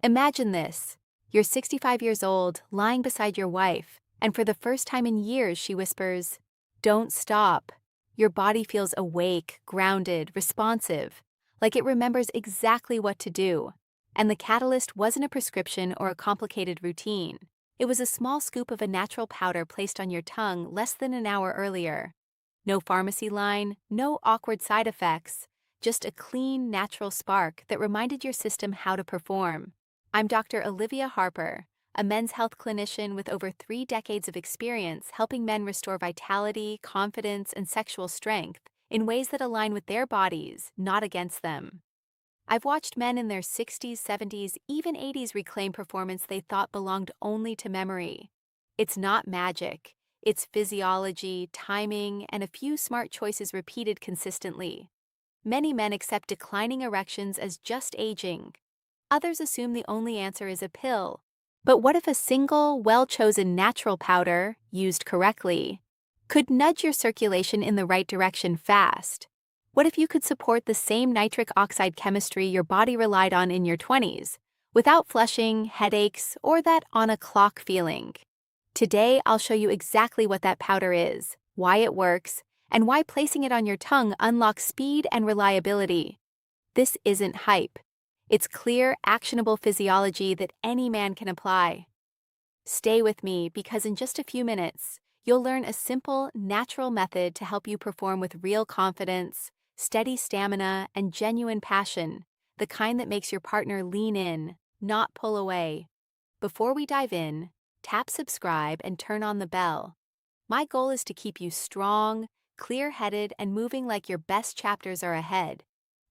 Imagine this. You're 65 years old, lying beside your wife, and for the first time in years she whispers, "Don't stop." Your body feels awake, grounded, responsive, like it remembers exactly what to do. And the catalyst wasn't a prescription or a complicated routine. It was a small scoop of a natural powder placed on your tongue less than an hour earlier. No pharmacy line, no awkward side effects, just a clean, natural spark that reminded your system how to perform. I'm Dr. Olivia Harper, a men's health clinician with over 3 decades of experience helping men restore vitality, confidence, and sexual strength in ways that align with their bodies, not against them. I've watched men in their 60s, 70s, even 80s reclaim performance they thought belonged only to memory. It's not magic. It's physiology, timing, and a few smart choices repeated consistently. Many men accept declining erections as just aging. Others assume the only answer is a pill. But what if a single, well-chosen natural powder, used correctly, could nudge your circulation in the right direction fast? What if you could support the same nitric oxide chemistry your body relied on in your 20s, without flushing, headaches, or that on-a-clock feeling? Today, I'll show you exactly what that powder is, why it works, and why placing it on your tongue unlocks speed and reliability. This isn't hype. It's clear, actionable physiology that any man can apply. Stay with me because in just a few minutes, you'll learn a simple, natural method to help you perform with real confidence, steady stamina, and genuine passion, the kind that makes your partner lean in, not pull away. Before we dive in, tap subscribe and turn on the bell. My goal is to keep you strong, clear-headed, and moving like your best chapters are ahead.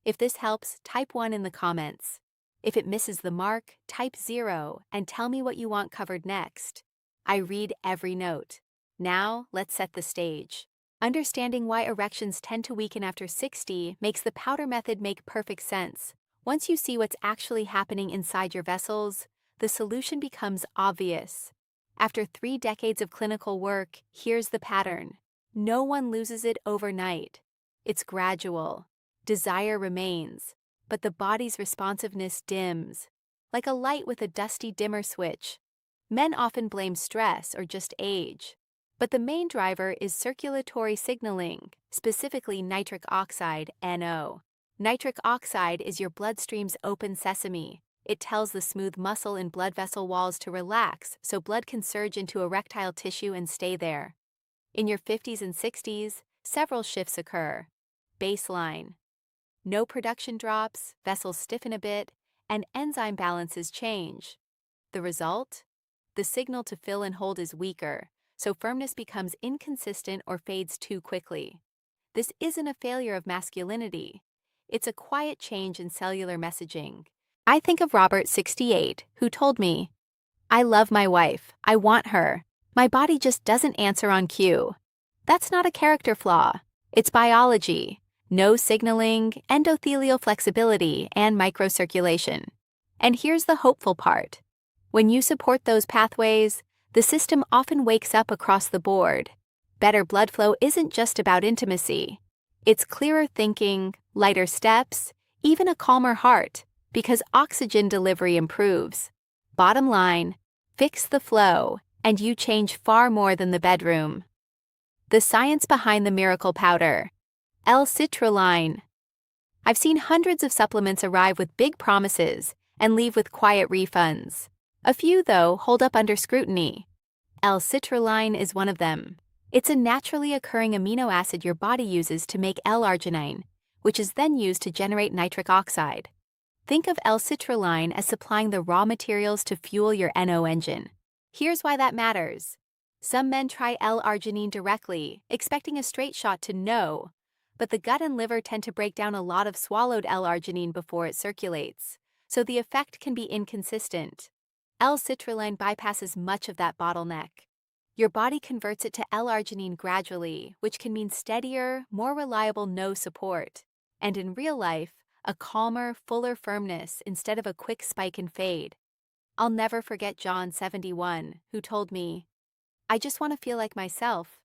If this helps, type 1 in the comments. If it misses the mark, type 0 and tell me what you want covered next. I read every note. Now, let's set the stage. Understanding why erections tend to weaken after 60 makes the powder method make perfect sense. Once you see what's actually happening inside your vessels, the solution becomes obvious. After 3 decades of clinical work, here's the pattern. No one loses it overnight. It's gradual. Desire remains, but the body's responsiveness dims, like a light with a dusty dimmer switch. Men often blame stress or just age, but the main driver is circulatory signaling, specifically nitric oxide, NO. Nitric oxide is your bloodstream's open sesame. It tells the smooth muscle and blood vessel walls to relax so blood can surge into erectile tissue and stay there. In your 50s and 60s, several shifts occur. Baseline. No production drops, vessels stiffen a bit, and enzyme balances change. The result? The signal to fill and hold is weaker, so firmness becomes inconsistent or fades too quickly. This isn't a failure of masculinity. It's a quiet change in cellular messaging. I think of Robert, 68, who told me, "I love my wife. I want her. My body just doesn't answer on cue." That's not a character flaw. It's biology. No signaling, endothelial flexibility, and microcirculation. And here's the hopeful part. When you support those pathways, the system often wakes up across the board. Better blood flow isn't just about intimacy. It's clearer thinking, lighter steps, even a calmer heart, because oxygen delivery improves. Bottom line, fix the flow, and you change far more than the bedroom. The science behind the miracle powder. L-citrulline. I've seen hundreds of supplements arrive with big promises and leave with quiet refunds. A few, though, hold up under scrutiny. L-citrulline is one of them. It's a naturally occurring amino acid your body uses to make L-arginine, which is then used to generate nitric oxide. Think of L-citrulline as supplying the raw materials to fuel your NO engine. Here's why that matters. Some men try L-arginine directly, expecting a straight shot to no, but the gut and liver tend to break down a lot of swallowed L-arginine before it circulates, so the effect can be inconsistent. L-citrulline bypasses much of that bottleneck. Your body converts it to L-arginine gradually, which can mean steadier, more reliable no support, and in real life, a calmer, fuller firmness instead of a quick spike and fade. I'll never forget John, 71, who told me, "I just want to feel like myself."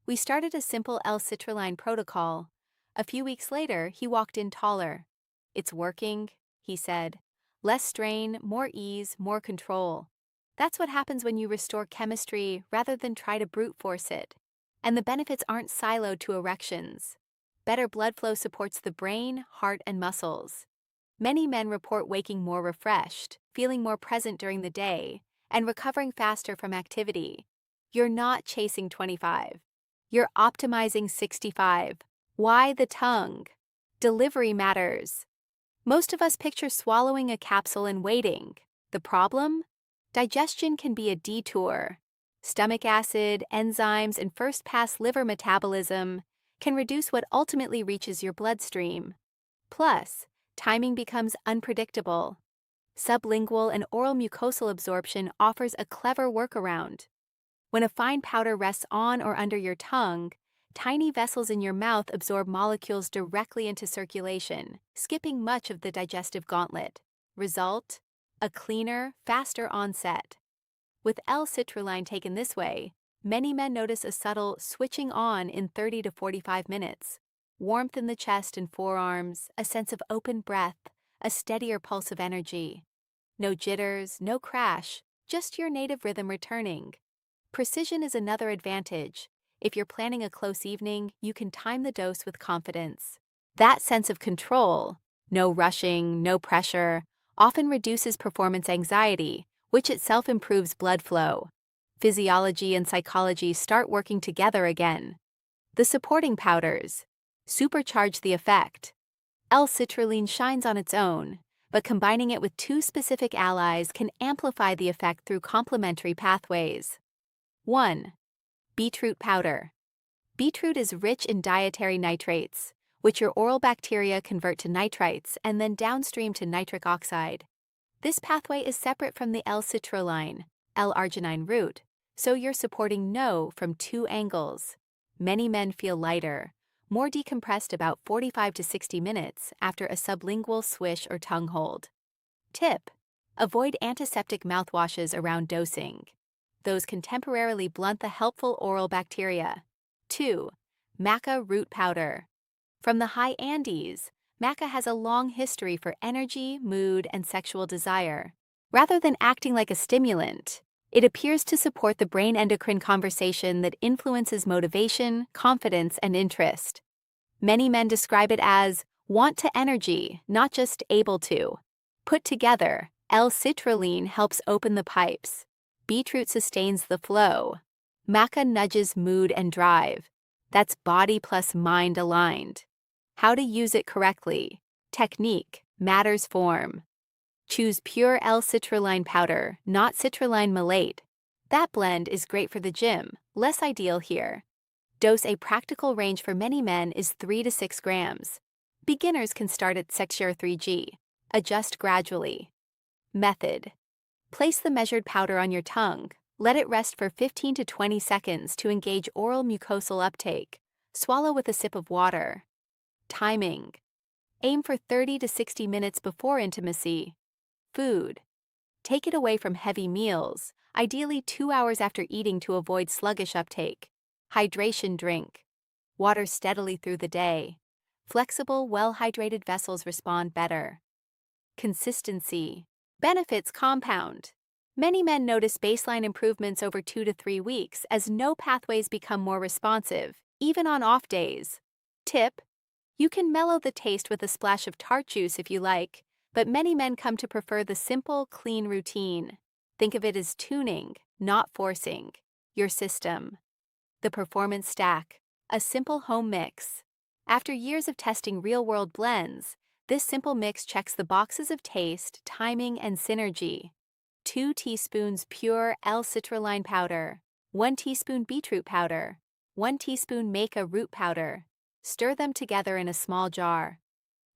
We started a simple L-citrulline protocol. A few weeks later, he walked in taller. "It's working," he said. Less strain, more ease, more control. That's what happens when you restore chemistry rather than try to brute force it. And the benefits aren't siloed to erections. Better blood flow supports the brain, heart, and muscles. Many men report waking more refreshed, feeling more present during the day, and recovering faster from activity. You're not chasing 25. You're optimizing 65. Why the tongue? Delivery matters. Most of us picture swallowing a capsule and waiting. The problem? Digestion can be a detour. Stomach acid, enzymes, and first-pass liver metabolism can reduce what ultimately reaches your bloodstream. Plus, timing becomes unpredictable. Sublingual and oral mucosal absorption offers a clever workaround. When a fine powder rests on or under your tongue, tiny vessels in your mouth absorb molecules directly into circulation, skipping much of the digestive gauntlet. Result? A cleaner, faster onset. With L-citrulline taken this way, many men notice a subtle switching on in 30 to 45 minutes. Warmth in the chest and forearms, a sense of open breath, a steadier pulse of energy. No jitters, no crash, just your native rhythm returning. Precision is another advantage. If you're planning a close evening, you can time the dose with confidence. That sense of control, no rushing, no pressure, often reduces performance anxiety, which itself improves blood flow. Physiology and psychology start working together again. The supporting powders supercharge the effect. L-citrulline shines on its own, but combining it with two specific allies can amplify the effect through complementary pathways. 1. Beetroot powder. Beetroot is rich in dietary nitrates, which your oral bacteria convert to nitrites and then downstream to nitric oxide. This pathway is separate from the L-citrulline, L-arginine route, so you're supporting no from two angles. Many men feel lighter, more decompressed about 45 to 60 minutes after a sublingual swish or tongue hold. Tip: avoid antiseptic mouthwashes around dosing. Those can temporarily blunt the helpful oral bacteria. 2. Maca root powder. From the high Andes, maca has a long history for energy, mood, and sexual desire. Rather than acting like a stimulant, it appears to support the brain endocrine conversation that influences motivation, confidence, and interest. Many men describe it as want to energy, not just able to. Put together, L-citrulline helps open the pipes. Beetroot sustains the flow. Maca nudges mood and drive. That's body plus mind aligned. How to use it correctly. Technique matters form. Choose pure L-citrulline powder, not citrulline malate. That blend is great for the gym, less ideal here. Dose: a practical range for many men is 3 to 6 grams. Beginners can start at 6 or 3g. Adjust gradually. Method: place the measured powder on your tongue. Let it rest for 15 to 20 seconds to engage oral mucosal uptake. Swallow with a sip of water. Timing: aim for 30 to 60 minutes before intimacy. Food: take it away from heavy meals, ideally 2 hours after eating to avoid sluggish uptake. Hydration drink: water steadily through the day. Flexible, well-hydrated vessels respond better. Consistency: benefits compound. Many men notice baseline improvements over 2 to 3 weeks as no pathways become more responsive, even on off days. Tip: you can mellow the taste with a splash of tart juice if you like, but many men come to prefer the simple, clean routine. Think of it as tuning, not forcing, your system. The Performance Stack, a simple home mix. After years of testing real-world blends, this simple mix checks the boxes of taste, timing, and synergy. 2 teaspoons pure L-citrulline powder, 1 teaspoon beetroot powder, 1 teaspoon maca root powder. Stir them together in a small jar.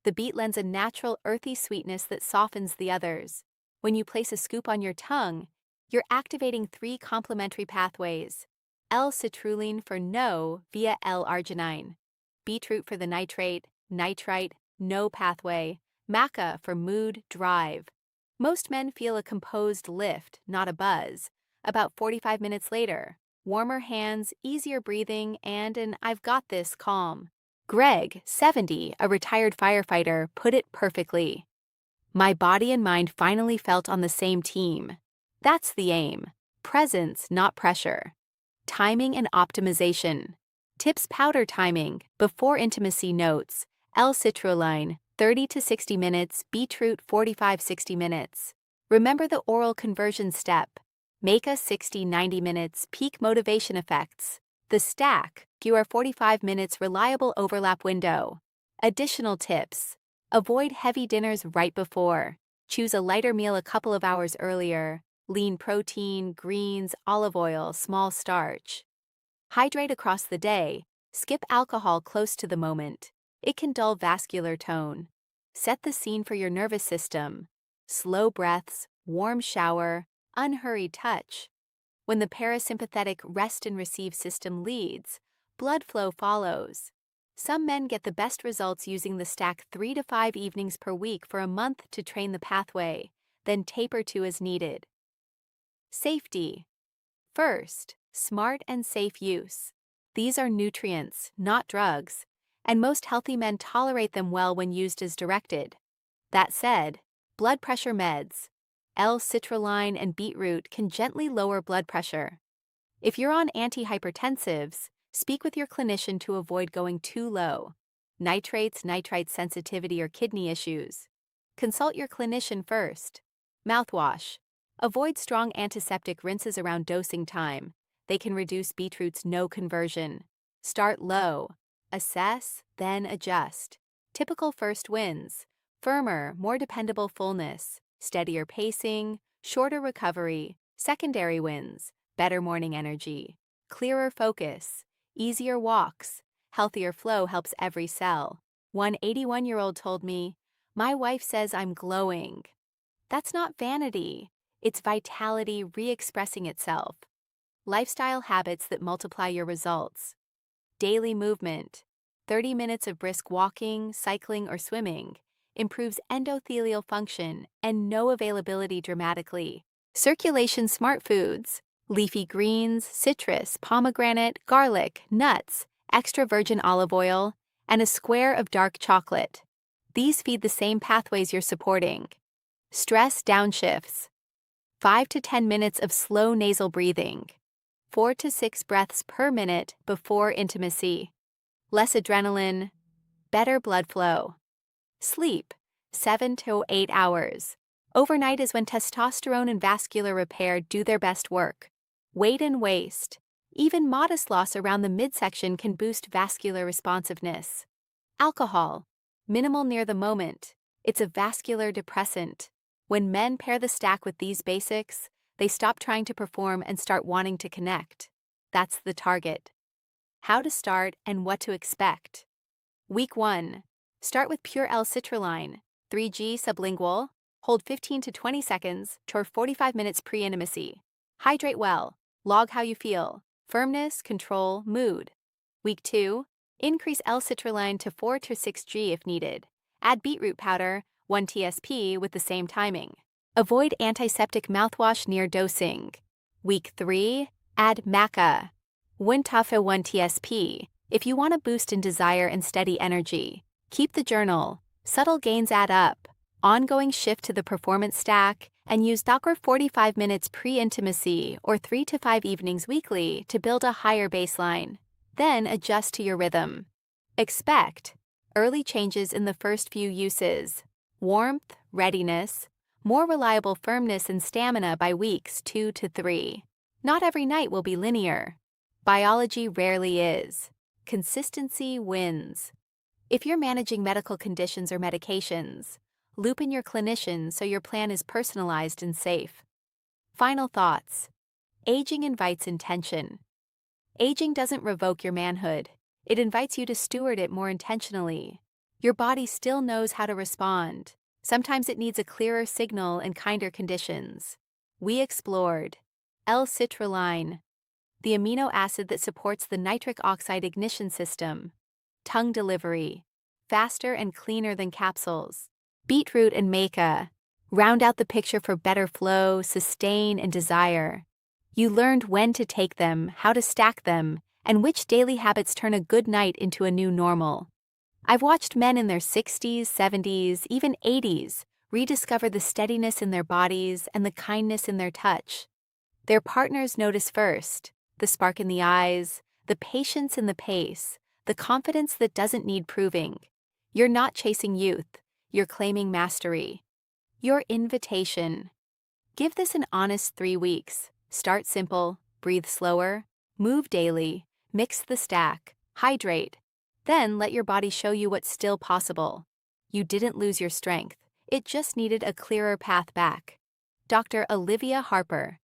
The beet lends a natural earthy sweetness that softens the others. When you place a scoop on your tongue, you're activating 3 complementary pathways. L-citrulline for no via L-arginine, beetroot for the nitrate, nitrite, no pathway, maca for mood, drive. Most men feel a composed lift, not a buzz. About 45 minutes later, warmer hands, easier breathing, and an "I've got this" calm. Greg, 70, a retired firefighter, put it perfectly. My body and mind finally felt on the same team. That's the aim. Presence, not pressure. Timing and optimization. Tips: powder timing, before intimacy notes, L-citrulline, 30 to 60 minutes, beetroot 45-60 minutes. Remember the oral conversion step. Maca 60-90 minutes, peak motivation effects. The stack, your 45 minutes reliable overlap window. Additional tips. Avoid heavy dinners right before. Choose a lighter meal a couple of hours earlier. Lean protein, greens, olive oil, small starch. Hydrate across the day. Skip alcohol close to the moment. It can dull vascular tone. Set the scene for your nervous system. Slow breaths, warm shower, unhurried touch. When the parasympathetic rest and receive system leads, blood flow follows. Some men get the best results using the stack 3 to 5 evenings per week for a month to train the pathway, then taper to as needed. Safety. First, smart and safe use. These are nutrients, not drugs, and most healthy men tolerate them well when used as directed. That said, blood pressure meds, L-citrulline and beetroot, can gently lower blood pressure. If you're on antihypertensives, speak with your clinician to avoid going too low. Nitrates, nitrite sensitivity, or kidney issues. Consult your clinician first. Mouthwash. Avoid strong antiseptic rinses around dosing time. They can reduce beetroot's no conversion. Start low. Assess, then adjust. Typical first wins: firmer, more dependable fullness, steadier pacing, shorter recovery. Secondary wins: better morning energy, clearer focus, easier walks, healthier flow helps every cell. One 81-year-old told me, "My wife says I'm glowing." That's not vanity. It's vitality re-expressing itself. Lifestyle habits that multiply your results. Daily movement. 30 minutes of brisk walking, cycling, or swimming improves endothelial function and no availability dramatically. Circulation: smart foods. Leafy greens, citrus, pomegranate, garlic, nuts, extra virgin olive oil, and a square of dark chocolate. These feed the same pathways you're supporting. Stress downshifts. 5 to 10 minutes of slow nasal breathing. 4 to 6 breaths per minute before intimacy. Less adrenaline, better blood flow. Sleep: 7 to 8 hours. Overnight is when testosterone and vascular repair do their best work. Weight and waist. Even modest loss around the midsection can boost vascular responsiveness. Alcohol. Minimal near the moment. It's a vascular depressant. When men pair the stack with these basics, they stop trying to perform and start wanting to connect. That's the target. How to start and what to expect. Week 1. Start with pure L-citrulline, 3G sublingual. Hold 15 to 20 seconds, or 45 minutes pre-intimacy. Hydrate well. Log how you feel. Firmness, control, mood. Week 2. Increase L-citrulline to 4 to 6G if needed. Add beetroot powder, 1 TSP, with the same timing. Avoid antiseptic mouthwash near dosing. Week 3. Add maca, 1 tafa 1 TSP, if you want a boost in desire and steady energy. Keep the journal. Subtle gains add up. Ongoing shift to the performance stack, and use Docker 45 minutes pre-intimacy or 3 to 5 evenings weekly to build a higher baseline. Then adjust to your rhythm. Expect early changes in the first few uses. Warmth, readiness, more reliable firmness and stamina by weeks 2 to 3. Not every night will be linear. Biology rarely is. Consistency wins. If you're managing medical conditions or medications, loop in your clinician so your plan is personalized and safe. Final thoughts. Aging invites intention. Aging doesn't revoke your manhood. It invites you to steward it more intentionally. Your body still knows how to respond. Sometimes it needs a clearer signal and kinder conditions. We explored L-citrulline, the amino acid that supports the nitric oxide ignition system. Tongue delivery, faster and cleaner than capsules. Beetroot and maca, round out the picture for better flow, sustain, and desire. You learned when to take them, how to stack them, and which daily habits turn a good night into a new normal. I've watched men in their 60s, 70s, even 80s rediscover the steadiness in their bodies and the kindness in their touch. Their partners notice first the spark in the eyes, the patience in the pace, the confidence that doesn't need proving. You're not chasing youth, you're claiming mastery. Your invitation. Give this an honest 3 weeks. Start simple, breathe slower, move daily, mix the stack, hydrate. Then let your body show you what's still possible. You didn't lose your strength, it just needed a clearer path back. Dr. Olivia Harper,